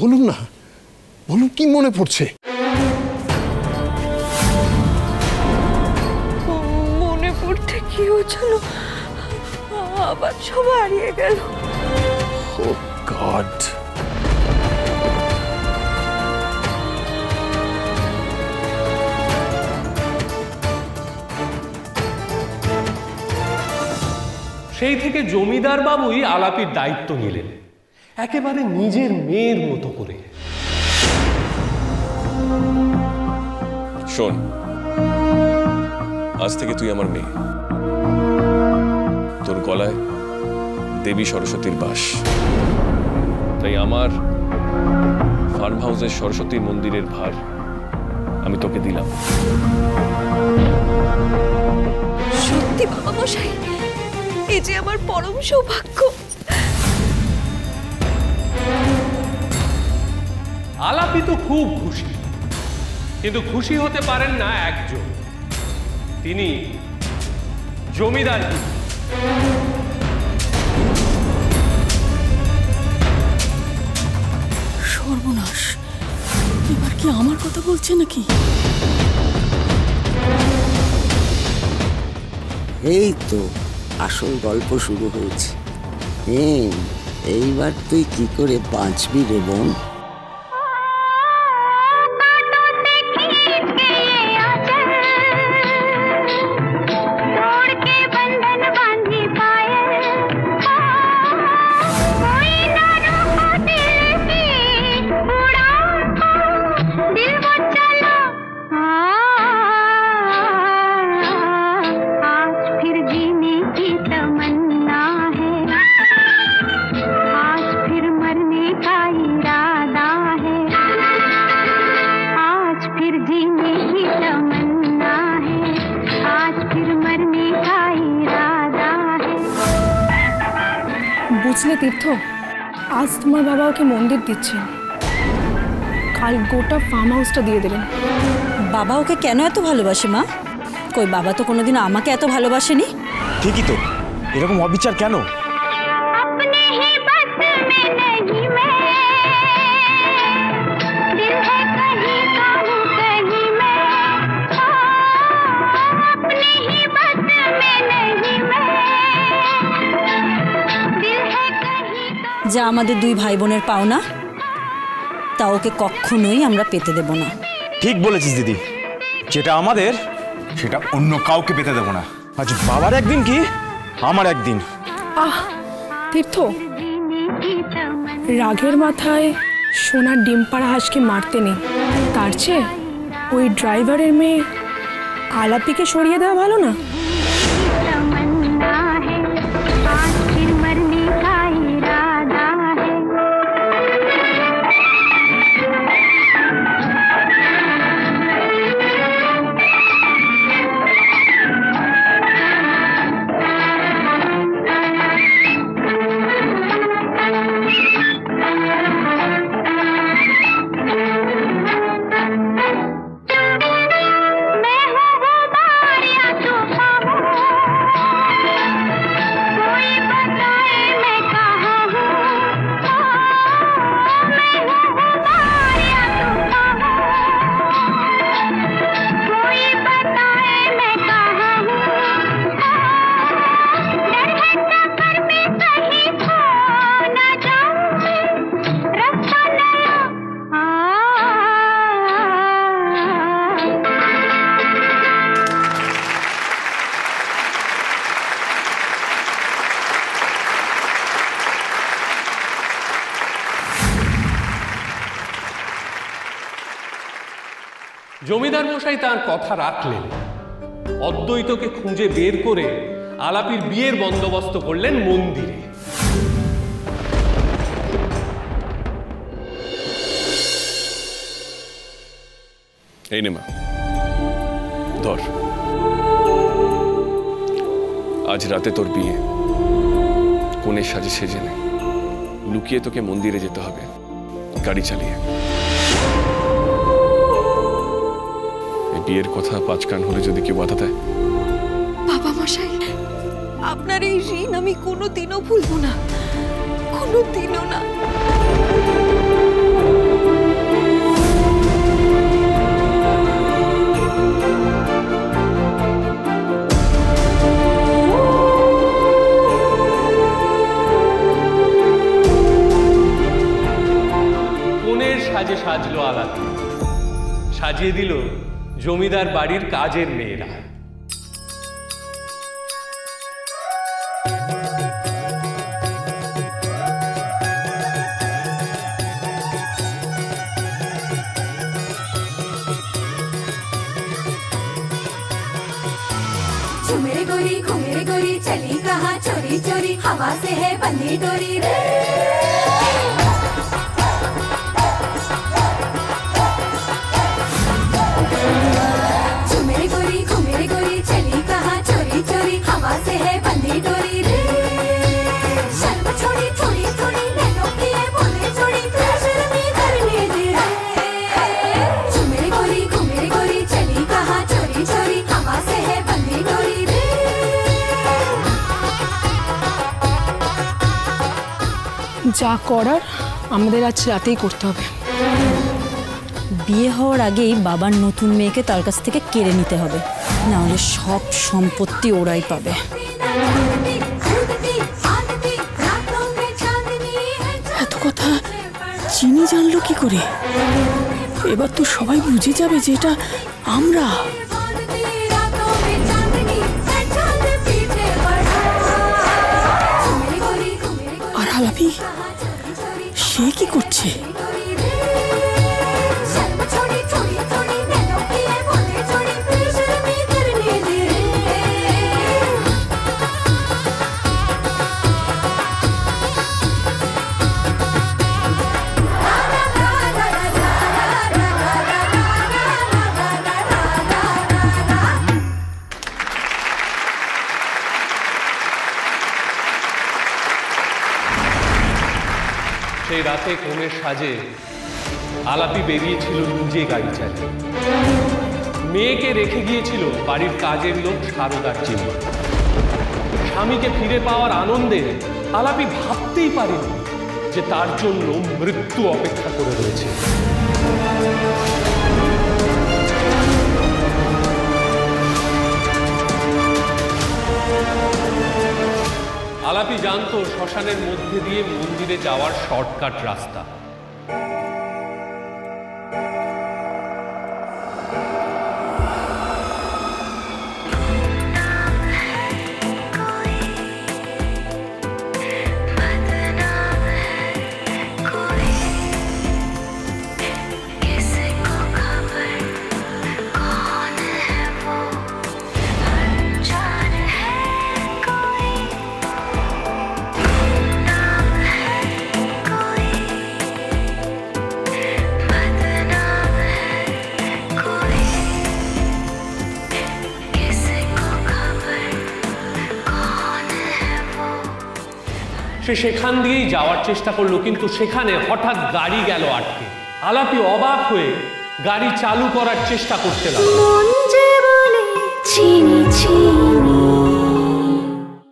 বলুন না, বলুন কি মনে পড়ছে? মনে পড়তে কি হচ্ছিল, আবার সব হারিয়ে গেল। ও গড, সেই থেকে জমিদার বাবুই আলাপির দায়িত্ব নিলেন, একেবারে নিজের মেয়ের মতো করে। শোন, আজ থেকে তুই আমার মেয়ে। তোর গলায় দেবী সরস্বতীর বাস, তাই আমার ফার্ম হাউসের সরস্বতী মন্দিরের ভার আমি তোকে দিলাম। সত্যি বাবা মশাই, এই যে আমার পরম সৌভাগ্য। আলাপি তো খুব খুশি, কিন্তু খুশি হতে পারেন না একজন, তিনি জমিদার। সর্বনাশ, এবার কি আমার কথা বলছে নাকি? এই তো আসল গল্প শুরু হয়েছে। এইবার তুই কি করে বাঁচবি রে বোন? বুঝলে তীর্থ, আজ তোমার বাবা ওকে মন্দির দিচ্ছেন, কাল গোটা ফার্ম হাউসটা দিয়ে দেবেন। বাবা ওকে কেন এত ভালোবাসে মা? কই বাবা তো কোনোদিন আমাকে এত ভালোবাসেনি। ঠিকই তো, এরকম অবিচার কেন? যা আমাদের দুই ভাই বোনের পাওনা, তা ওকে কখনোই আমরা পেতে দেব না। ঠিক বলেছিস দিদি, যেটা আমাদের সেটা অন্য কাউকে পেতে দেব না। আজ বাবার একদিন কি আমার একদিন। তীর্থ, রাগের মাথায় সোনার ডিম পাড়া হাঁসকে মারতে নেই, তার চেয়ে ওই ড্রাইভারের মেয়ে আলাপিকে সরিয়ে দেওয়া ভালো না? জমিদার মশাই তার কথা রাখলেন, অদ্বৈতকে খুঁজে বের করে আলাপির বিয়ের বন্দোবস্ত করলেন মন্দিরে। এই নে মা, ধর, আজ রাতে তোর বিয়ে। কোণের সাজে সেজে নে, লুকিয়ে তোকে মন্দিরে যেতে হবে গাড়ি চালিয়ে। বিয়ের কথা পাঁচকান হলে যদি কেউ বাধা দেয়। বাবা মশাই, আপনার এই ঋণ আমি কোনোদিনও ভুলবো না, কোনোদিনও না। সাজে সাজলো আলাপি, সাজিয়ে দিল জমিদার বাড়ির কাজের মেয়েরা। मेरे गोरी घूमेरे गोरी चली कहाँ चोरी चोरी हवा से है बंदी डोरी रे। मेरे गोरी घूमेरे गोरी चली कहाँ चोरी चोरी हवा से है बंदी डोरी रे। शर्म छोड़ी थोड़ी थोड़ी नैनों की है बोले छोड़ी शर्मी करने दे रे। मेरे गोरी घूमेरे गोरी चली कहाँ चोरी चोरी हवा से है बंदी डोरी रे। যা করার আমাদের আজ রাতেই করতে হবে। বিয়ে হওয়ার আগেই বাবার নতুন মেয়েকে তার কাছ থেকে কেড়ে নিতে হবে, নাহলে সব সম্পত্তি ওরাই পাবে। এত কথা চিনি জানলো কি করে? এবার তো সবাই বুঝে যাবে যে এটা আমরা। আর আলাপি সে কি করছে? সেই রাতে কনের সাজে আলাপি বেরিয়েছিল নিজে গাড়ি চালিয়ে। মেয়েকে রেখে গিয়েছিল বাড়ির কাজের লোক সারদার চেম্বার। স্বামীকে ফিরে পাওয়ার আনন্দে আলাপি ভাবতেই পারেনি যে তার জন্য মৃত্যু অপেক্ষা করে রয়েছে। আলাপি জানতো শ্মশানের মধ্যে দিয়ে মন্দিরে যাওয়ার শর্টকাট রাস্তা। সে সেখান দিয়েই যাওয়ার চেষ্টা করলো, কিন্তু সেখানে হঠাৎ গাড়ি গেল আটকে। আলাপি অবাক হয়ে গাড়ি চালু করার চেষ্টা করতে লাগলো।